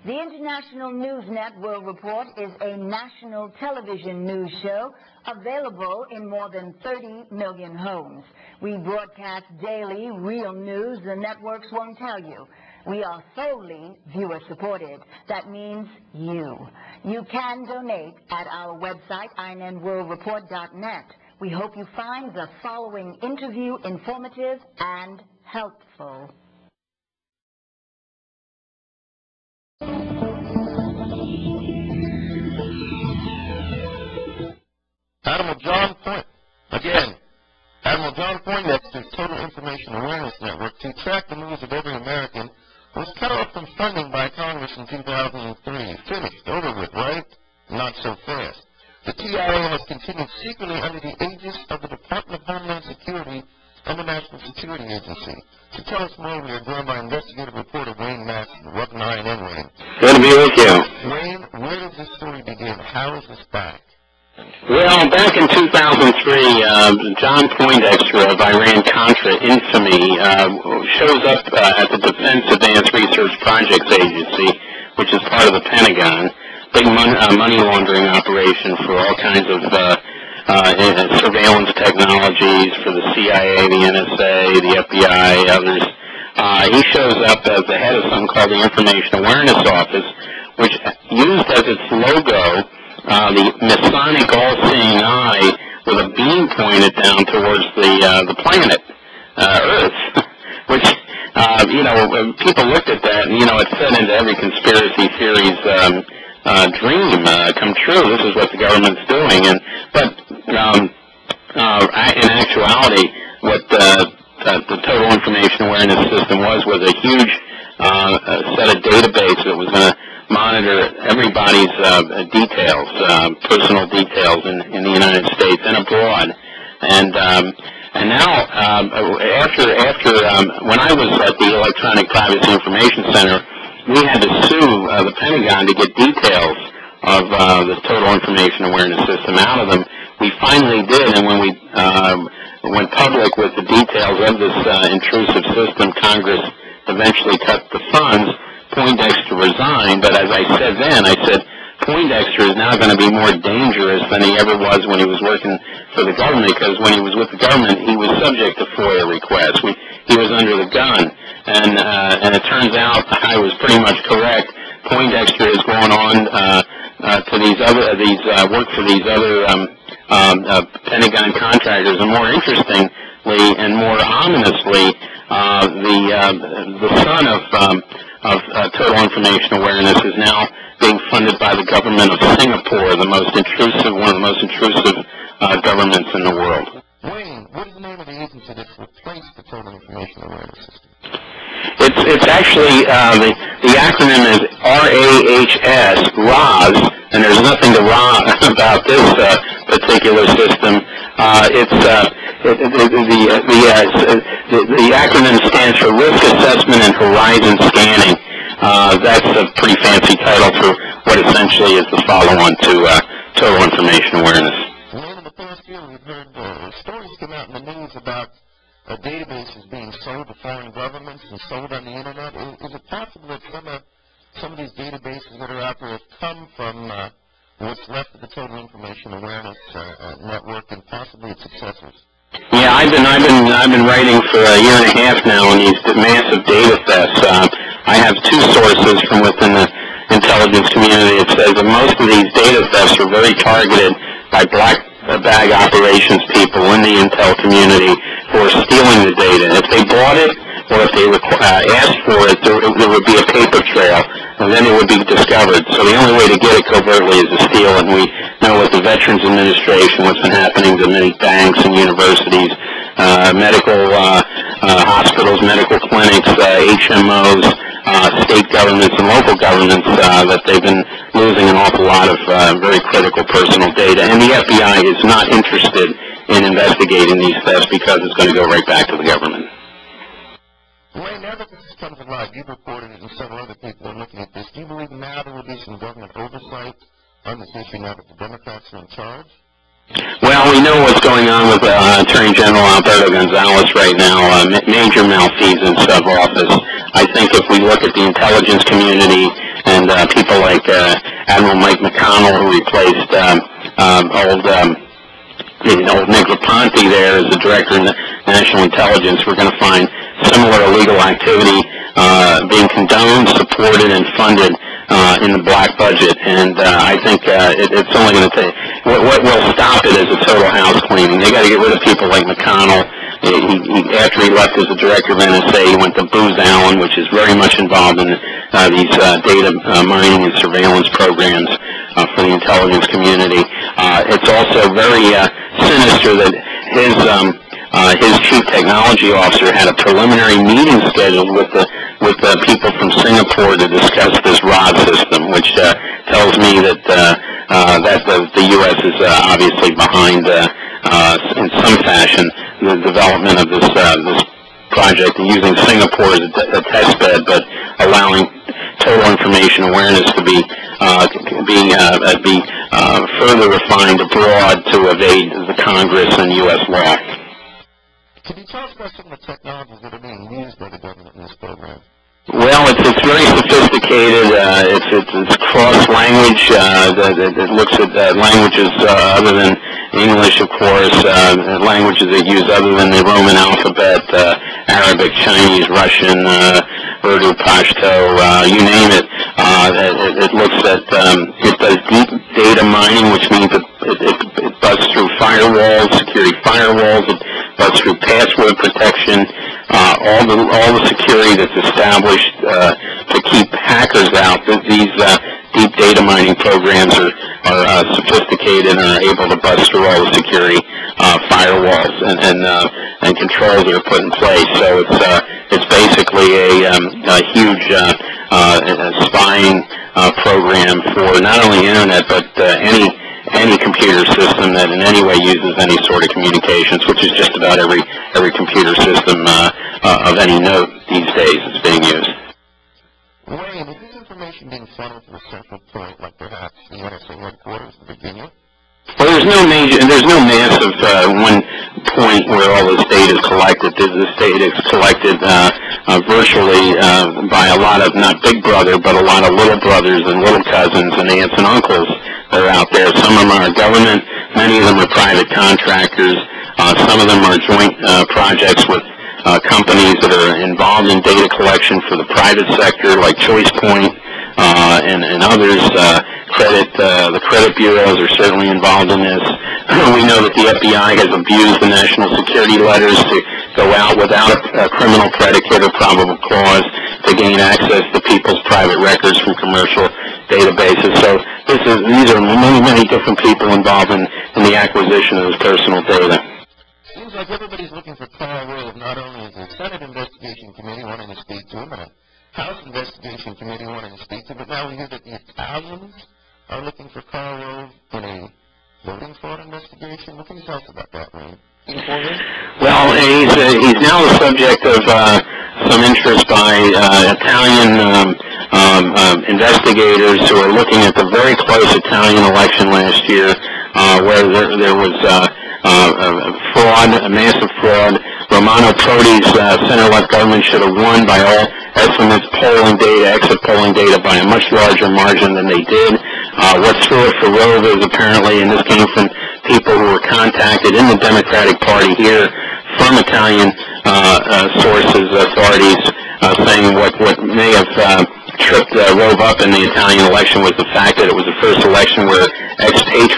The International Newsnet World Report is a national television news show available in more than 30 million homes. We broadcast daily real news the networks won't tell you. We are solely viewer-supported. That means you. You can donate at our website, INNWorldReport.net. We hope you find the following interview informative and helpful. Admiral John Poindexter's Total Information Awareness Network, to track the news of every American, was cut off from funding by Congress in 2003. Finished, over with, right? Not so fast. The TIA has continued secretly under the aegis of the Department of Homeland Security and the National Security Agency. To tell us more, we are joined by investigative reporter Wayne Madsen. Welcome to INN, Wayne. Good to be with you. Wayne, where does this story begin? How is this back? Well, back in 2003, John Poindexter of Iran-Contra infamy shows up at the Defense Advanced Research Projects Agency, which is part of the Pentagon, big money laundering operation for all kinds of surveillance technologies for the CIA, the NSA, the FBI, others. He shows up as the head of something called the Information Awareness Office, which used as its logo the Masonic all-seeing eye with a beam pointed down towards the planet, Earth, which, people looked at that and, it fed into every conspiracy theory's dream come true. This is what the government's doing. But in actuality, what the Total Information Awareness System was a huge set of database that was going to monitor everybody's details, personal details in the United States and abroad. And now, after when I was at the Electronic Privacy Information Center, we had to sue the Pentagon to get details of the Total Information Awareness System out of them. We finally did, and when we went public with the details of this intrusive system, Congress eventually cut the funds. Poindexter resigned, but as I said then, I said Poindexter is now going to be more dangerous than he ever was when he was working for the government, because when he was with the government, he was subject to FOIA requests. He was under the gun, and it turns out I was pretty much correct. Poindexter is going on to work for these other Pentagon contractors, and more interestingly and more ominously, the son of Total Information Awareness is now being funded by the government of Singapore, one of the most intrusive governments in the world. Wayne, what is the name of the agency that's replaced the Total Information Awareness System? It's actually, the acronym is RAHS, RAS, and there's nothing to RA about this particular system. The acronym stands for Risk Assessment and Horizon Scanning. That's a pretty fancy title for what essentially is the follow-on to Total Information Awareness. Well, in the past year, we've heard stories come out in the news about databases being sold to foreign governments and sold on the Internet. Is it possible that some of these databases that are out there have come from what's left of the Total Information Awareness Network and possibly its successors? Yeah, I've been writing for a year and a half now on these massive data thefts. I have two sources from within the intelligence community. It says that most of these data thefts are very targeted by black bag operations people in the intel community who are stealing the data. If they bought it or if they asked for it, there would be a paper trail, and then it would be discovered. So the only way to get it covertly is to steal it. And we know with the Veterans Administration what's been happening to many banks and universities, medical hospitals, medical clinics, HMOs, state governments and local governments, that they've been losing an awful lot of very critical personal data. And the FBI is not interested in investigating these thefts because it's going to go right back to the government. Wayne, now that this has come to light, you've reported it and several other people are looking at this. Do you believe now there will be some government oversight on this issue now that the Democrats are in charge? Well, we know what's going on with Attorney General Alberto Gonzales right now, major malfeasance of office. I think if we look at the intelligence community and people like Admiral Mike McConnell, who replaced old Nick Raponte there as the director of national intelligence, we're going to find similar illegal activity being condoned, supported, and funded in the black budget. And I think it's only going to take, what will stop it is a total house cleaning. They got to get rid of people like McConnell. After he left as the director of NSA, he went to Booz Allen, which is very much involved in these data mining and surveillance programs for the intelligence community. It's also very sinister that his chief technology officer had a preliminary meeting scheduled with the people from Singapore to discuss this ROD system, which tells me that the U.S. is obviously behind in some fashion the development of this project, and using Singapore as a test bed, but allowing total information awareness to be further refined abroad to evade the Congress and U.S. law. Can you tell us about some of the technologies that are being used by the government in this program? Well, it's very sophisticated. It's cross-language. It looks at languages other than English, of course, languages it use other than the Roman alphabet, Arabic, Chinese, Russian, Urdu, Pashto, you name it. It looks at, it does deep data mining, which means it busts through firewalls, security firewalls, it busts through password protection, all the security that's established to keep hackers out. These deep data mining programs are sophisticated and are able to bust through all the security firewalls and controls that are put in place. So it's basically a huge spying program for not only the internet but any computer system that in any way uses any sort of communications, which is just about every computer system of any note these days is being used. Wayne, is this information being funneled to a central point, like perhaps the NSA headquarters in Virginia? Well, there's no massive one point where all this data is collected. This data is collected virtually by a lot of, not big brother, but a lot of little brothers and little cousins and aunts and uncles that are out there. Some of them are government, many of them are private contractors, some of them are joint projects with companies that are involved in data collection for the private sector, like ChoicePoint and others. The credit bureaus are certainly involved in this. We know that the FBI has abused the national security letters to go out without a criminal predicate or probable cause to gain access to people's private records from commercial databases. So these are many different people involved in the acquisition of this personal data. Seems like everybody's looking for Karl Rove. Not only is the Senate Investigation Committee wanting to speak to him, and a House Investigation Committee wanting to speak to him, but now we hear that the Italians are looking for Karl Rove in a voting fraud investigation. What can you tell us about that, Wayne? Well, he's now the subject of some interest by Italian investigators who are looking at the very close Italian election last year, where there was fraud, a massive fraud. Romano Prodi's center-left government should have won by all estimates, polling data, exit polling data, by a much larger margin than they did. What threw it for Rove is apparently, and this came from people who were contacted in the Democratic Party here from Italian sources, authorities, saying what may have tripped Rove up in the Italian election was the fact that it was the first election where expatriates